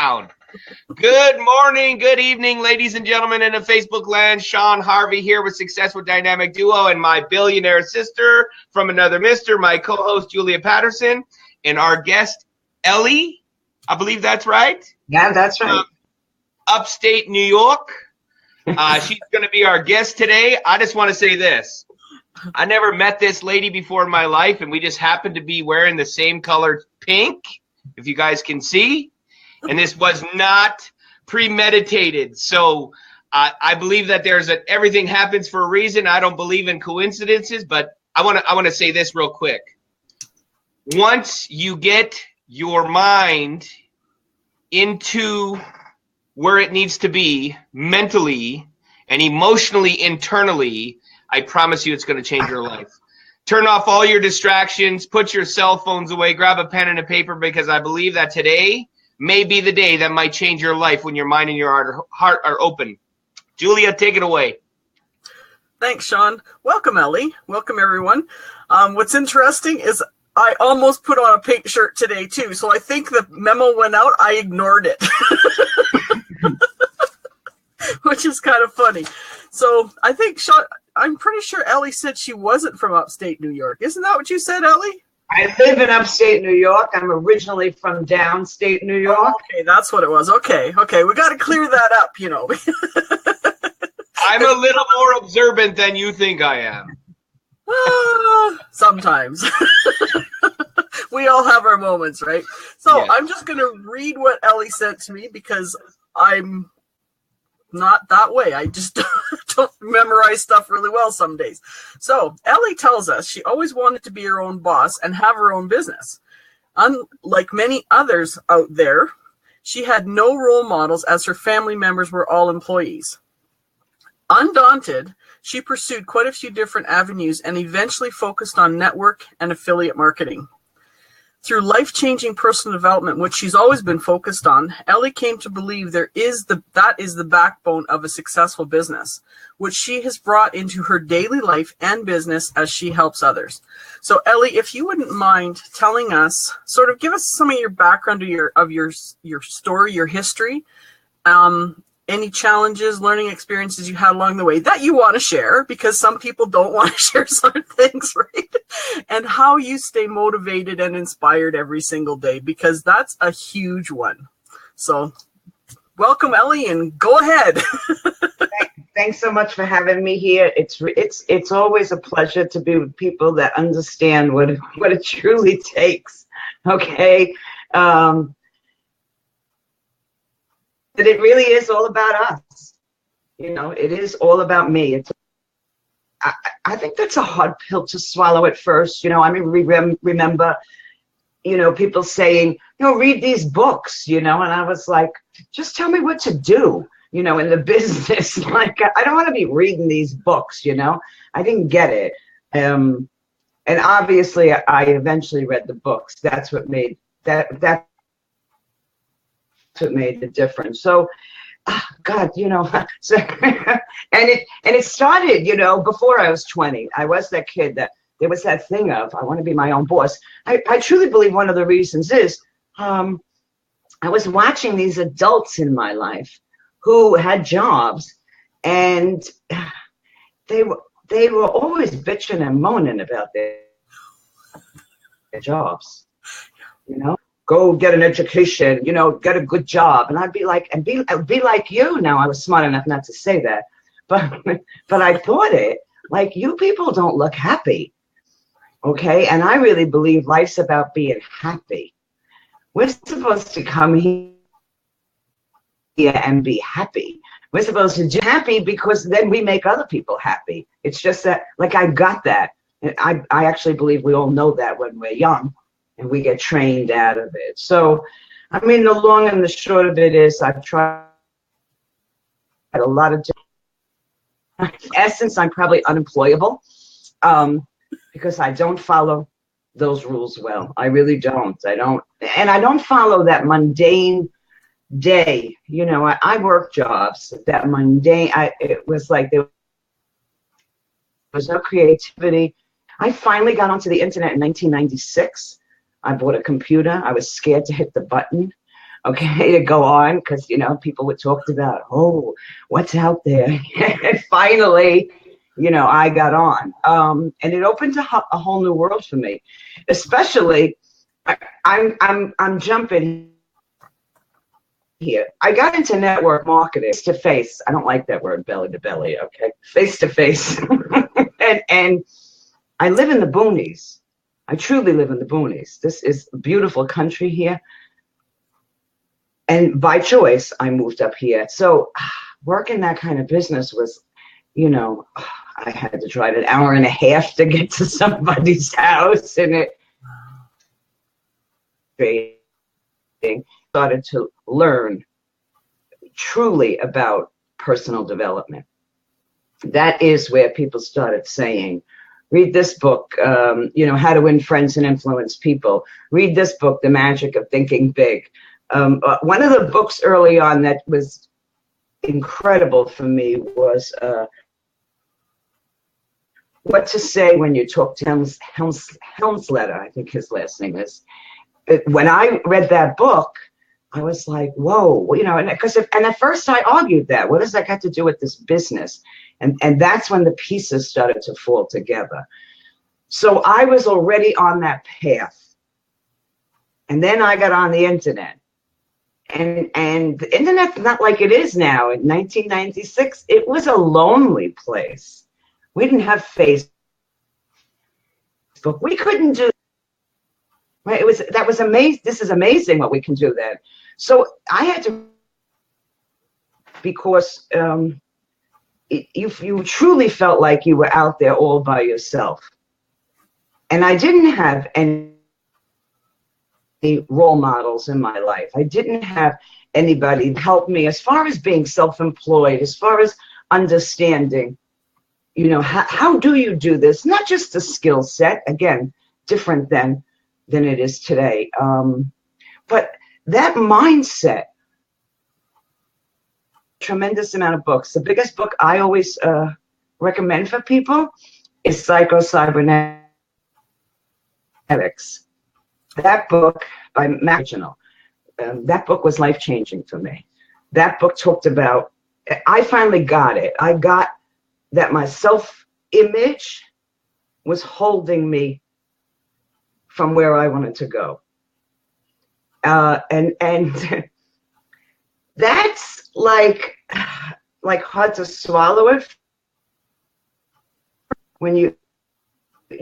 down. Good morning, good evening, ladies and gentlemen in the Facebook land. Sean Harvey here with Successful Dynamic Duo and my billionaire sister from another mister, my co-host Julia Patterson, and our guest, Ellie. I believe that's right. Yeah, that's right. Upstate New York. She's going to be our guest today. I just want to say this. I never met this lady before in my life, and we just happened to be wearing the same color pink, if you guys can see. And this was not premeditated. So I believe that everything happens for a reason. I don't believe in coincidences, but I want to say this real quick. Once you get your mind into where it needs to be mentally and emotionally, internally, I promise you it's going to change your life. Turn off all your distractions, put your cell phones away, grab a pen and a paper, because I believe that today may be the day that might change your life when your mind and your heart are open. Julia, take it away. Thanks, Sean. Welcome, Ellie. Welcome, everyone. What's interesting is I almost put on a pink shirt today, too, so I think the memo went out. I ignored it, which is kind of funny. So I think, Sean, I'm pretty sure Ellie said she wasn't from upstate New York. Isn't that what you said, Ellie? I live in upstate New York. I'm originally from downstate New York. Oh, okay, that's what it was. Okay. We got to clear that up, you know. I'm a little more observant than you think I am. Sometimes. We all have our moments, right? So Yeah. I'm just going to read what Ellie sent to me because I'm not that way. I just don't memorize stuff really well some days. So Ellie tells us she always wanted to be her own boss and have her own business. Unlike many others out there, she had no role models as her family members were all employees. Undaunted, she pursued quite a few different avenues and eventually focused on network and affiliate marketing. Through life-changing personal development, which she's always been focused on, Ellie came to believe that is the backbone of a successful business, which she has brought into her daily life and business as she helps others. So, Ellie, if you wouldn't mind telling us, sort of give us some of your background of your story, your history, any challenges, learning experiences you had along the way that you want to share, because some people don't want to share certain things, right? And how you stay motivated and inspired every single day, because that's a huge one. So welcome, Ellie, and go ahead. Thanks so much for having me here. It's always a pleasure to be with people that understand what it truly takes. Okay. That it really is all about us. You know, it is all about me. I think that's a hard pill to swallow at first. You know, I mean, remember, you know, people saying, you know, read these books, you know, and I was like, just tell me what to do, you know, in the business. Like, I don't want to be reading these books, you know. I didn't get it. And obviously, I eventually read the books. That's what made that's what made the difference. So, God, you know, so, and it started, you know, before I was 20. I was that kid that there was that thing of, I want to be my own boss. I truly believe one of the reasons is I was watching these adults in my life who had jobs, and they were always bitching and moaning about their jobs, you know. Go get an education, you know, get a good job. And I'd be like, be like you. Now, I was smart enough not to say that, but I thought it, like, you people don't look happy. Okay. And I really believe life's about being happy. We're supposed to come here and be happy. We're supposed to be happy because then we make other people happy. It's just that, like, I got that. And I actually believe we all know that when we're young. And we get trained out of it. So, I mean, the long and the short of it is I've tried a lot of different. In essence, I'm probably unemployable because I don't follow those rules well. I really don't. I don't follow that mundane day. You know, I work jobs that mundane. It was like there was no creativity. I finally got onto the internet in 1996. I bought a computer. I was scared to hit the button. okay, to go on, because, you know, people would talk about, oh, what's out there? And finally, you know, I got on. And it opened a whole new world for me, especially, I'm jumping here. I got into network marketing, face to face. I don't like that word, belly to belly. Okay, face to face. And I live in the boonies. I truly live in the boonies. This is a beautiful country here. And by choice, I moved up here. So working that kind of business was, you know, I had to drive an hour and a half to get to somebody's house, and it started to learn truly about personal development. That is where people started saying, read this book, you know, How to Win Friends and Influence People. Read this book, The Magic of Thinking Big. One of the books early on that was incredible for me was What to Say When You Talk to Helmsletter, I think his last name is. When I read that book, I was like, whoa, you know, and at first I argued that, what does that got to do with this business? And that's when the pieces started to fall together. So I was already on that path. And then I got on the internet. And the internet's not like it is now. In 1996, it was a lonely place. We didn't have Facebook. We couldn't do, right? That was amazing. This is amazing what we can do then. So I had to, because you truly felt like you were out there all by yourself. And I didn't have any role models in my life. I didn't have anybody help me as far as being self-employed, as far as understanding, you know, how do you do this? Not just the skill set, again, different than it is today. But that mindset, tremendous amount of books. The biggest book I always recommend for people is Psycho-Cybernetics. That book by Original. That book was life-changing for me. That book talked about, I finally got it. I got that my self-image was holding me from where I wanted to go. And that's like hard to swallow it when you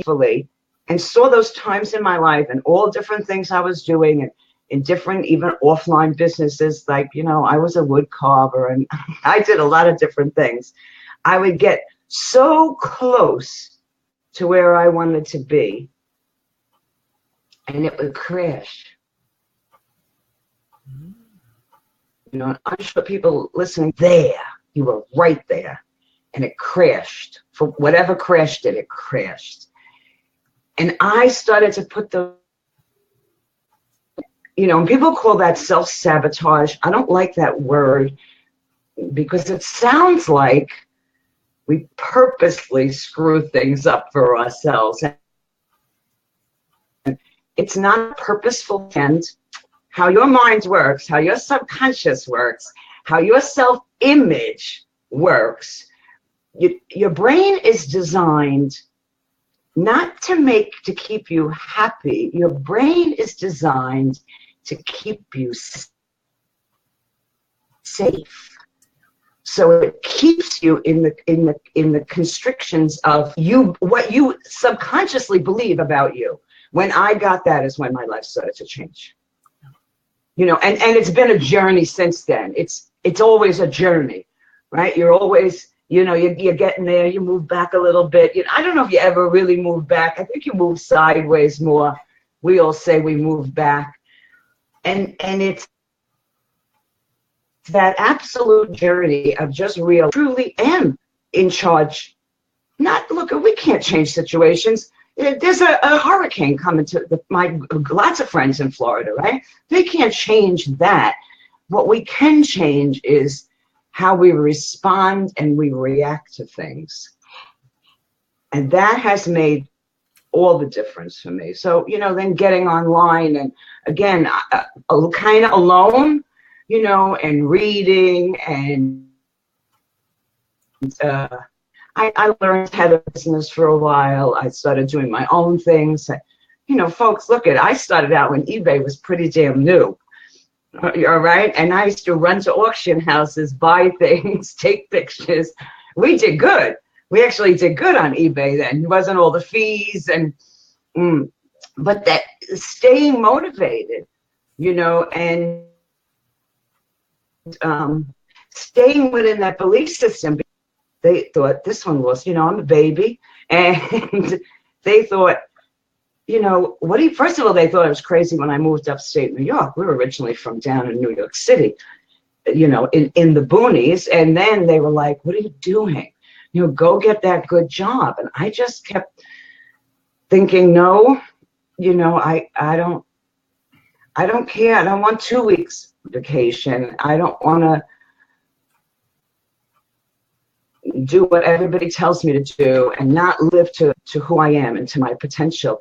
fully and saw those times in my life and all different things I was doing and in different even offline businesses. Like, you know, I was a wood carver and I did a lot of different things. I would get so close to where I wanted to be and it would crash. You know, I'm sure people listening, there, you were right there, and it crashed. For whatever crashed it, it crashed. And I started to put the, you know, and people call that self-sabotage. I don't like that word because it sounds like we purposely screw things up for ourselves. And it's not a purposeful end. How your mind works, how your subconscious works, how your self-image works. Your brain is designed not to keep you happy. Your brain is designed to keep you safe. So it keeps you in the constrictions of what you subconsciously believe about you. When I got that is when my life started to change. You know, and it's been a journey since then. It's always a journey, right? You're always, you know, you're getting there, you move back a little bit. You know, I don't know if you ever really move back. I think you move sideways more. We all say we move back. And it's that absolute journey of just truly am in charge. Look, we can't change situations. There's a hurricane coming to lots of friends in Florida, right? They can't change that. What we can change is how we respond and we react to things. And that has made all the difference for me. So, then getting online and again, kind of alone, and reading and I learned how to business for a while. I started doing my own things. Folks, I started out when eBay was pretty damn new. All right. And I used to run to auction houses, buy things, take pictures. We did good. We actually did good on eBay then. It wasn't all the fees but that staying motivated, and staying within that belief system. They thought this one was, I'm a baby. And they thought, first of all, they thought I was crazy when I moved upstate New York. We were originally from down in New York City, in the boonies. And then they were like, what are you doing? Go get that good job. And I just kept thinking, no, I don't care. I don't want 2 weeks vacation. I don't want to do what everybody tells me to do and not live to who I am and to my potential.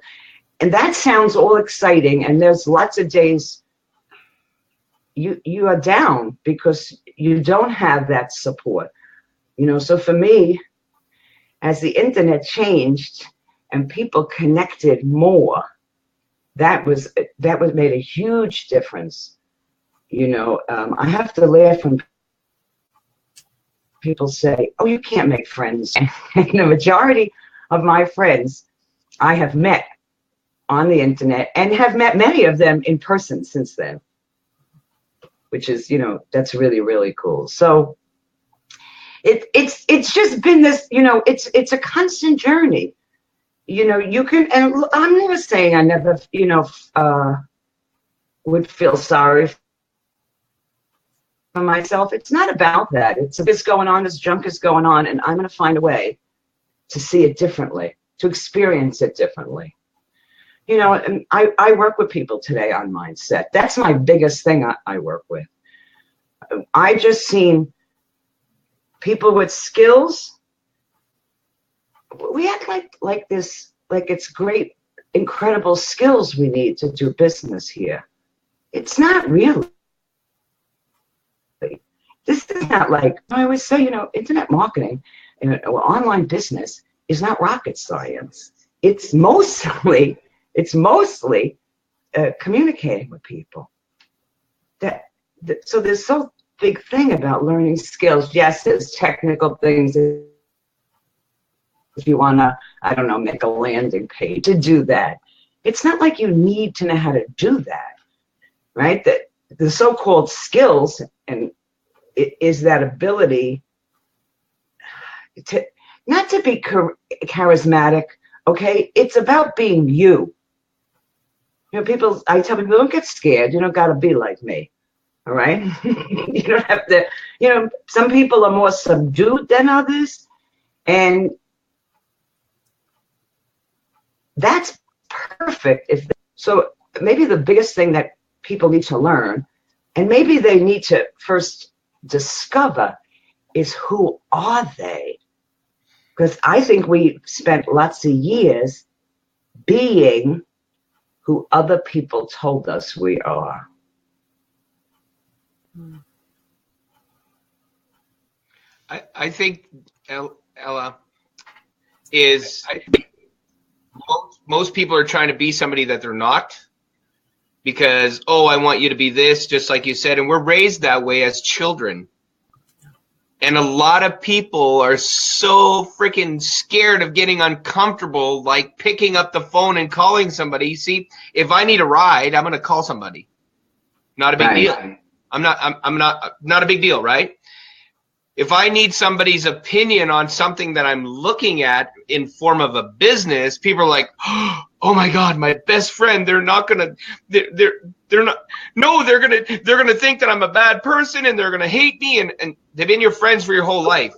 And that sounds all exciting. And there's lots of days you are down because you don't have that support. So for me, as the internet changed and people connected more, that made a huge difference. I have to laugh when people say, oh, you can't make friends. And the majority of my friends I have met on the internet and have met many of them in person since then, which is, that's really, really cool. So it's just been this, it's a constant journey. You can, and I'm never saying I never, would feel sorry for myself. It's not about that. It's this going on, this junk is going on, and I'm going to find a way to see it differently, to experience it differently. And I work with people today on mindset. That's my biggest thing I work with. I just seen people with skills. We act like this, like it's great, incredible skills we need to do business here. It's not really. This is not like, I always say, internet marketing or online business is not rocket science. It's mostly communicating with people. So there's so big thing about learning skills. Yes, there's technical things. If you want to, I don't know, make a landing page to do that. It's not like you need to know how to do that, right? The so-called skills and is that ability to not to be charismatic, okay? It's about being you. I tell people, don't get scared. You don't got to be like me, all right? You don't have to, some people are more subdued than others, and that's perfect. So maybe the biggest thing that people need to learn, and maybe they need to first discover, is who are they? Because I think we spent lots of years being who other people told us we are. I think, Ella, is most people are trying to be somebody that they're not. Because, I want you to be this, just like you said. And we're raised that way as children. And a lot of people are so freaking scared of getting uncomfortable, like picking up the phone and calling somebody. See, if I need a ride, I'm going to call somebody. Not a big deal. I'm not a big deal, right? If I need somebody's opinion on something that I'm looking at in form of a business, people are like, oh my God, my best friend, they're going to think that I'm a bad person and they're going to hate me. And they've been your friends for your whole life.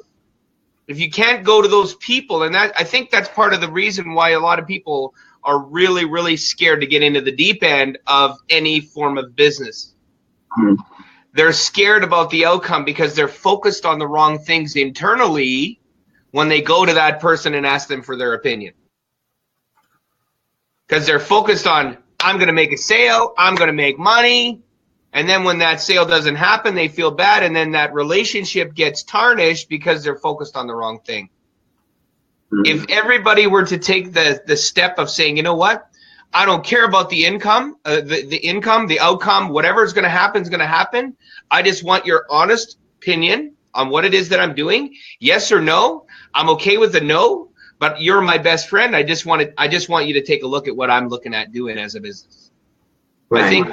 If you can't go to those people, and I think that's part of the reason why a lot of people are really, really scared to get into the deep end of any form of business. Mm-hmm. They're scared about the outcome because they're focused on the wrong things internally when they go to that person and ask them for their opinion. because they're focused on, I'm going to make a sale, I'm going to make money. And then when that sale doesn't happen, they feel bad. And then that relationship gets tarnished because they're focused on the wrong thing. If everybody were to take the step of saying, you know what, I don't care about the income, the outcome, whatever is going to happen is going to happen. I just want your honest opinion on what it is that I'm doing. Yes or no. I'm okay with the no, but you're my best friend. I just want you to take a look at what I'm looking at doing as a business. Right.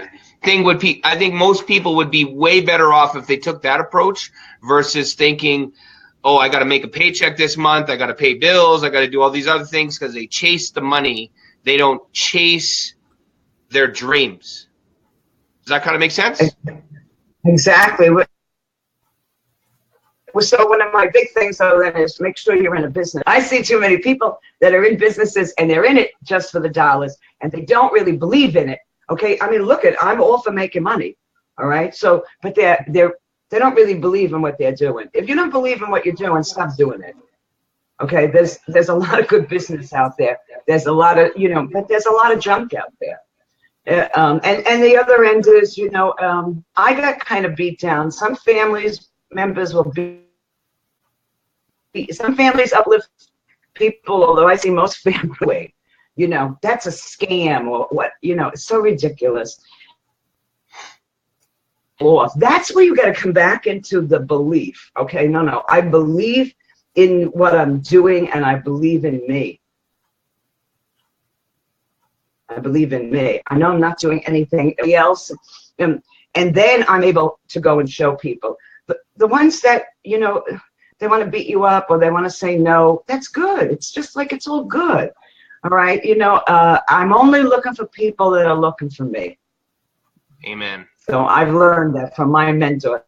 I think most people would be way better off if they took that approach versus thinking, oh, I got to make a paycheck this month. I got to pay bills. I got to do all these other things, because they chase the money. They don't chase their dreams. Does that kind of make sense? Exactly. So one of my big things, though, then is make sure you're in a business. I see too many people that are in businesses and they're in it just for the dollars, and they don't really believe in it. Okay, I mean, I'm all for making money. All right, so but they don't really believe in what they're doing. If you don't believe in what you're doing, stop doing it. Okay, there's a lot of good business out there. There's a lot of, but there's a lot of junk out there. And the other end is, I got kind of beat down. Some members some families uplift people, although I see most families, that's a scam or what, it's so ridiculous. That's where you got to come back into the belief. Okay, no, I believe in what I'm doing, and I believe in me. I believe in me. I know I'm not doing anything else, and then I'm able to go and show people. But the ones that they want to beat you up or they want to say no, that's good. It's just like, it's all good. All right, I'm only looking for people that are looking for me. Amen. So I've learned that from my mentor.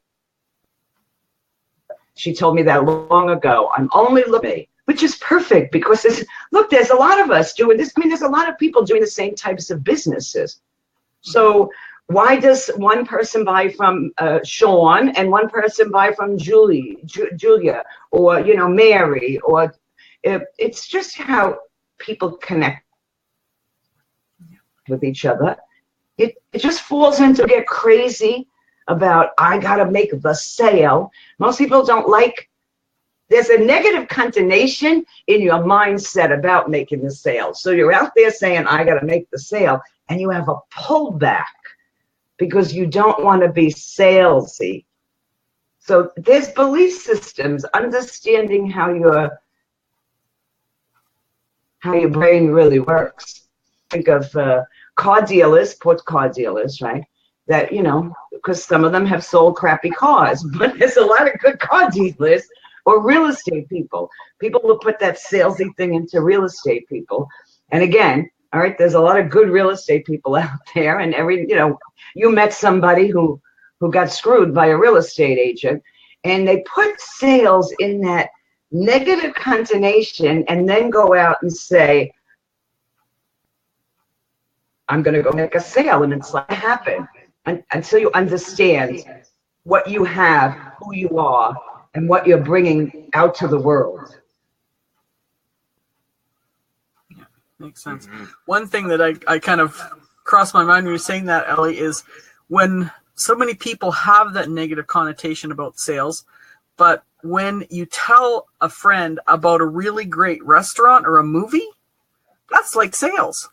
She told me that long ago. I'm only looking, which is perfect, because there's a lot of us doing this. I mean, there's a lot of people doing the same types of businesses. So why does one person buy from Sean and one person buy from Julia, or Mary, or it's just how people connect with each other. It just falls into get crazy about, I gotta make the sale. Most people don't like, there's a negative connotation in your mindset about making the sale. So you're out there saying, I gotta make the sale, and you have a pullback because you don't want to be salesy. So there's belief systems, understanding how your brain really works. Think of sports car dealers, right? That, because some of them have sold crappy cars, but there's a lot of good car dealers, or real estate people who put that salesy thing into real estate people. And again, all right, there's a lot of good real estate people out there, and you met somebody who got screwed by a real estate agent, and they put sales in that negative connotation and then go out and say, I'm going to go make a sale, and it's like, happen until you understand what you have, who you are, and what you're bringing out to the world. Yeah, makes sense. Mm-hmm. One thing that I kind of crossed my mind when you were saying that, Ellie, is when so many people have that negative connotation about sales, but when you tell a friend about a really great restaurant or a movie, that's like sales.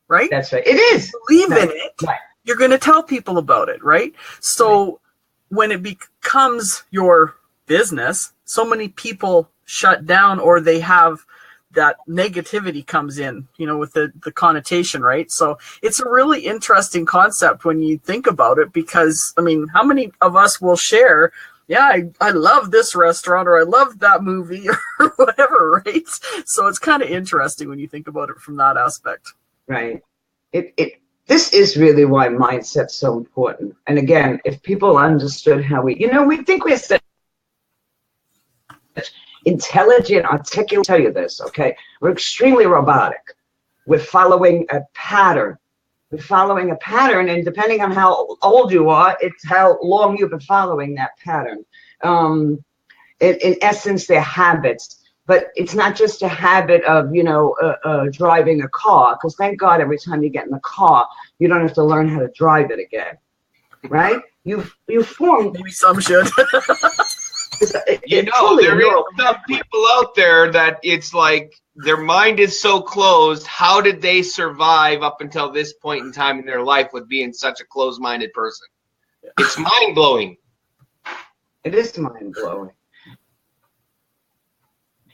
Right? That's right. It is. Believe in it. Right. You're going to tell people about it, right? So when it becomes your business, so many people shut down, or they have that negativity comes in, with the connotation, right? So it's a really interesting concept when you think about it, because, I mean, how many of us will share, yeah, I love this restaurant, or I love that movie, or whatever, right? So it's kind of interesting when you think about it from that aspect. Right. This is really why mindset's so important. And again, if people understood how we think we're such intelligent, articulate. I'll tell you this, okay? We're extremely robotic. We're following a pattern. And depending on how old you are, it's how long you've been following that pattern. In essence, they're habits. But it's not just a habit of, driving a car, because thank God every time you get in the car, you don't have to learn how to drive it again, right? You form. Maybe some should. There are some people out there that it's like their mind is so closed. How did they survive up until this point in time in their life with being such a closed-minded person? It's mind-blowing. It is mind-blowing.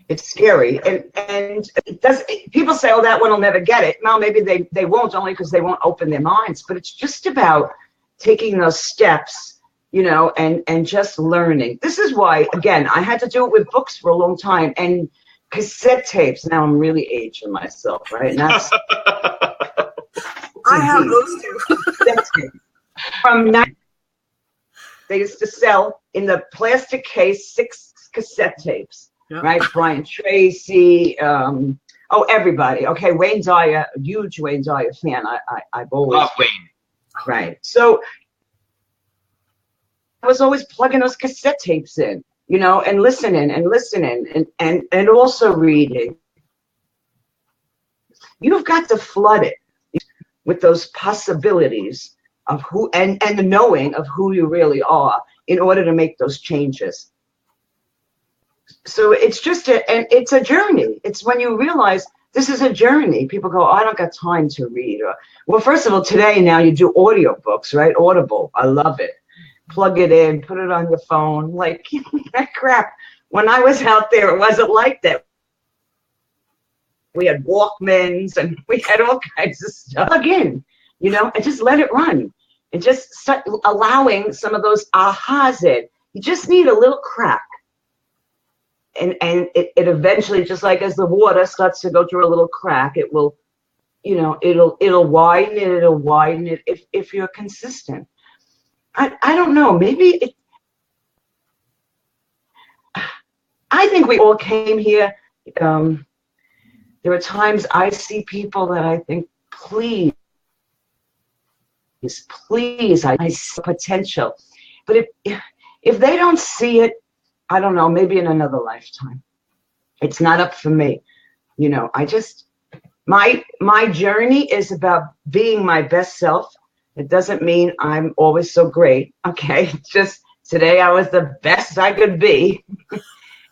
It's scary, and it does. People say, "Oh, that one will never get it." No, maybe they won't, only because they won't open their minds. But it's just about taking those steps, and just learning. This is why, again, I had to do it with books for a long time and cassette tapes. Now I'm really aging myself, right? And that's I have those too. From they used to sell in the plastic case 6 cassette tapes. Yep. Right, Brian Tracy, everybody. Okay, Wayne Dyer, a huge Wayne Dyer fan. I've always love Wayne. Right, so I was always plugging those cassette tapes in, and listening and also reading. You've got to flood it with those possibilities of who and the knowing of who you really are in order to make those changes. So it's just it's a journey. It's when you realize this is a journey. People go, I don't got time to read. Well, first of all, today now you do audiobooks, right? Audible. I love it. Plug it in, put it on your phone. Like that crap. When I was out there, it wasn't like that. We had Walkmans and we had all kinds of stuff. Plug in, and just let it run. And just start allowing some of those ahas in. You just need a little crack. And it eventually, just like as the water starts to go through a little crack, it will, it'll widen it if you're consistent. I don't know, maybe I think we all came here. There are times I see people that I think, please, I see potential. But if they don't see it, I don't know, maybe in another lifetime. It's not up for me. I just, my journey is about being my best self. It doesn't mean I'm always so great. Okay. Just today I was the best I could be.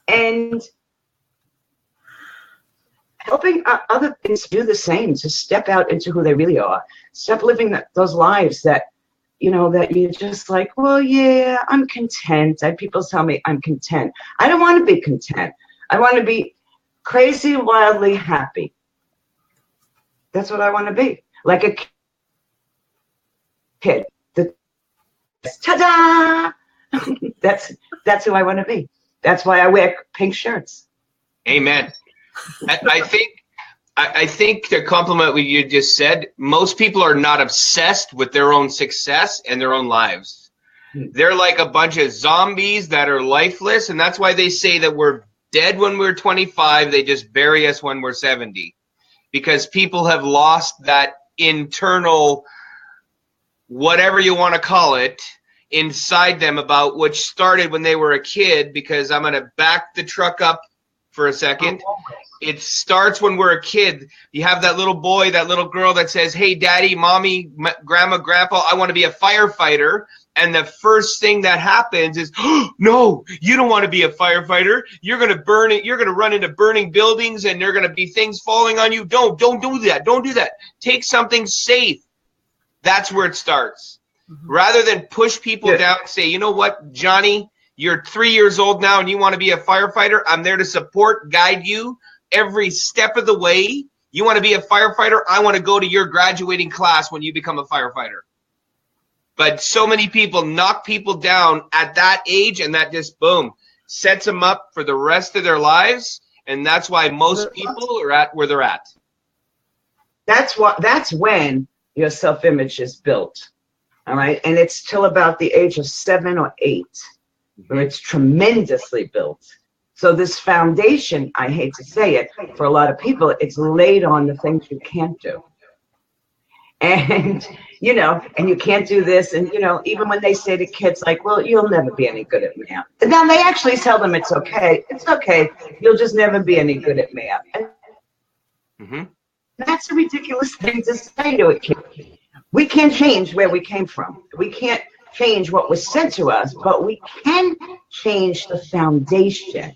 And helping other things do the same, to step out into who they really are. Stop living those lives that, that you're just like, well, yeah, I'm content. People tell me I'm content. I don't want to be content. I want to be crazy, wildly happy. That's what I want to be. Like a kid. Ta-da! That's who I want to be. That's why I wear pink shirts. Amen. I think to complement what you just said, most people are not obsessed with their own success and their own lives. They're like a bunch of zombies that are lifeless, and that's why they say that we're dead when we're 25. They just bury us when we're 70, because people have lost that internal, whatever you want to call it, inside them, about which started when they were a kid. Because I'm going to back the truck up for a second. It starts when we're a kid. You have that little boy, that little girl that says, hey, daddy, mommy, grandma, grandpa, I want to be a firefighter. And the first thing that happens is, oh, no, you don't want to be a firefighter. You're going to burn it. You're going to run into burning buildings and there are going to be things falling on you. Don't do that. Don't do that. Take something safe. That's where it starts. Mm-hmm. Rather than push people down and say, you know what, Johnny, you're 3 years old now and you want to be a firefighter. I'm there to support, guide you every step of the way. You want to be a firefighter? I want to go to your graduating class when you become a firefighter. But so many people knock people down at that age, and that just, boom, sets them up for the rest of their lives. And that's why most people are at where they're at. That's when your self-image is built. All right. And it's till about the age of 7 or 8 where it's tremendously built. So this foundation, I hate to say it, for a lot of people, it's laid on the things you can't do. And, and you can't do this. And, even when they say to kids, like, well, you'll never be any good at math. And now they actually tell them it's okay. It's okay. You'll just never be any good at math. And that's a ridiculous thing to say to a kid. We can't change where we came from. We can't change what was said to us, but we can change the foundation.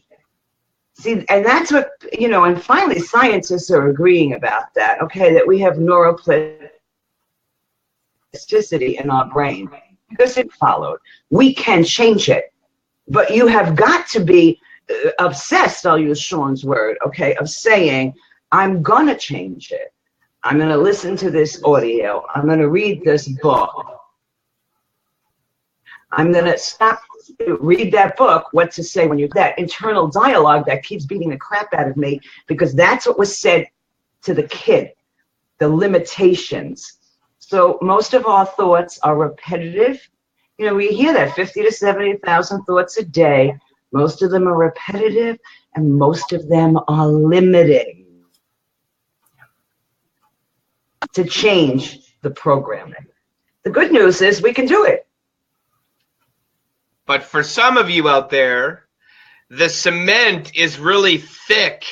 See, and that's what, and finally scientists are agreeing about that, okay, that we have neuroplasticity in our brain because it followed. We can change it, but you have got to be obsessed, I'll use Sean's word, okay, of saying, I'm going to change it. I'm going to listen to this audio. I'm going to read this book. I'm going to read that book, what to say when that internal dialogue that keeps beating the crap out of me, because that's what was said to the kid, the limitations. So most of our thoughts are repetitive. We hear that 50 to 70,000 thoughts a day. Most of them are repetitive and most of them are limiting. To change the programming. The good news is we can do it. But for some of you out there, the cement is really thick,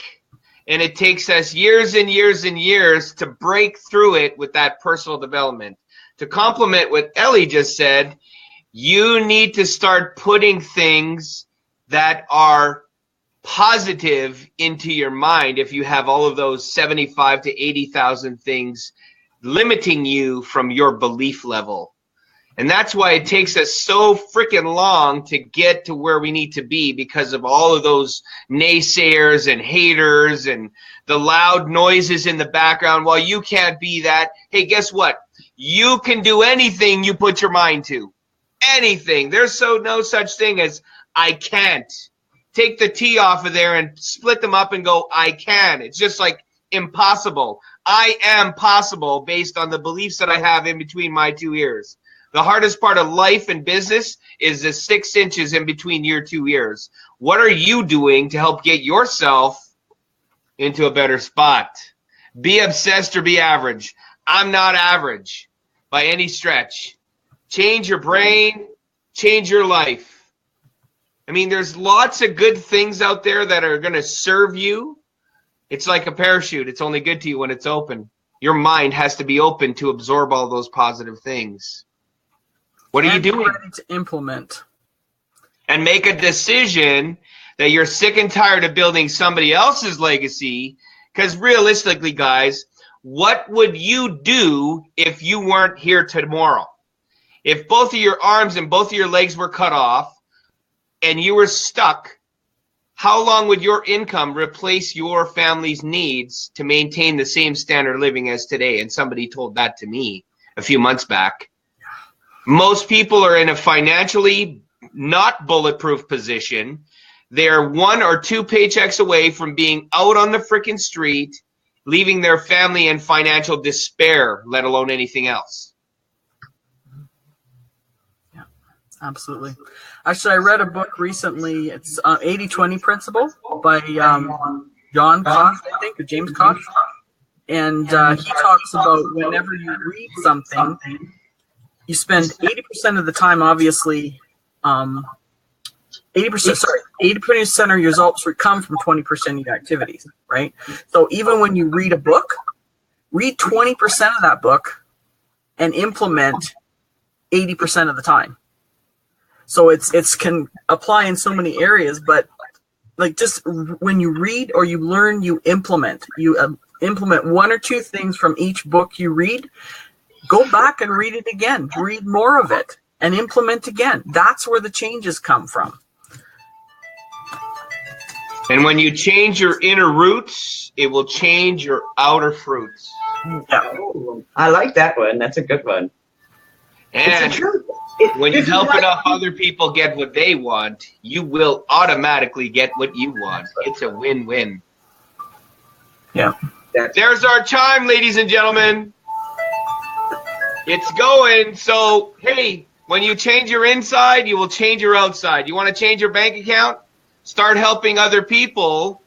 and it takes us years and years and years to break through it with that personal development. To complement what Ellie just said, you need to start putting things that are positive into your mind if you have all of those 75 to 80,000 things limiting you from your belief level. And that's why it takes us so freaking long to get to where we need to be, because of all of those naysayers and haters and the loud noises in the background. Well, you can't be that. Hey, guess what? You can do anything you put your mind to. Anything. There's no such thing as I can't. Take the T off of there and split them up and go, I can. It's just like impossible. I am possible based on the beliefs that I have in between my two ears. The hardest part of life and business is the 6 inches in between your two ears. What are you doing to help get yourself into a better spot? Be obsessed or be average. I'm not average by any stretch. Change your brain, change your life. I mean, there's lots of good things out there that are going to serve you. It's like a parachute. It's only good to you when it's open. Your mind has to be open to absorb all those positive things. What are you doing? Ready to implement. And make a decision that you're sick and tired of building somebody else's legacy. Because realistically, guys, what would you do if you weren't here tomorrow? If both of your arms and both of your legs were cut off and you were stuck, how long would your income replace your family's needs to maintain the same standard of living as today? And somebody told that to me a few months back. Most people are in a financially not bulletproof position. They're 1 or 2 paychecks away from being out on the freaking street, leaving their family in financial despair, let alone anything else. Yeah, absolutely. Actually, I read a book recently. It's 80-20 Principle by John Koch, I think, or James Koch. And he talks about whenever you read something, you spend 80% of the time, obviously, 80% of your results would come from 20% of your activities, right? So even when you read a book, read 20% of that book and implement 80% of the time. So it's can apply in so many areas, but like just when you read or you learn, you implement. You implement 1 or 2 things from each book you read. Go back and read it again. Read more of it and implement again. That's where the changes come from. And when you change your inner roots, it will change your outer fruits. Yeah. I like that one. That's a good one. And it's the truth. When you help enough other people get what they want, you will automatically get what you want. It's a win-win. Yeah. There's our chime, ladies and gentlemen. It's going. So, hey, when you change your inside, you will change your outside. You want to change your bank account? Start helping other people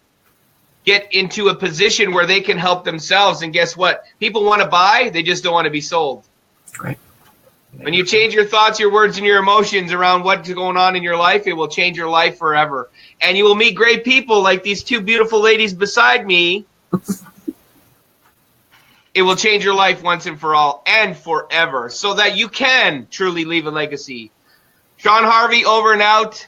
get into a position where they can help themselves. And guess what? People want to buy, they just don't want to be sold. Right. When you change your thoughts, your words, and your emotions around what's going on in your life, it will change your life forever. And you will meet great people like these two beautiful ladies beside me. It will change your life once and for all and forever so that you can truly leave a legacy. Sean Harvey, over and out.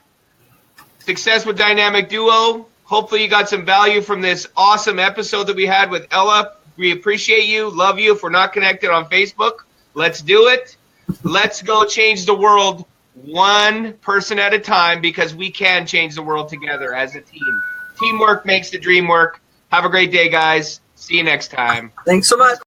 Success with Dynamic Duo. Hopefully you got some value from this awesome episode that we had with Ella. We appreciate you, love you. If we're not connected on Facebook, let's do it. Let's go change the world one person at a time, because we can change the world together as a team. Teamwork makes the dream work. Have a great day, guys. See you next time. Thanks so much.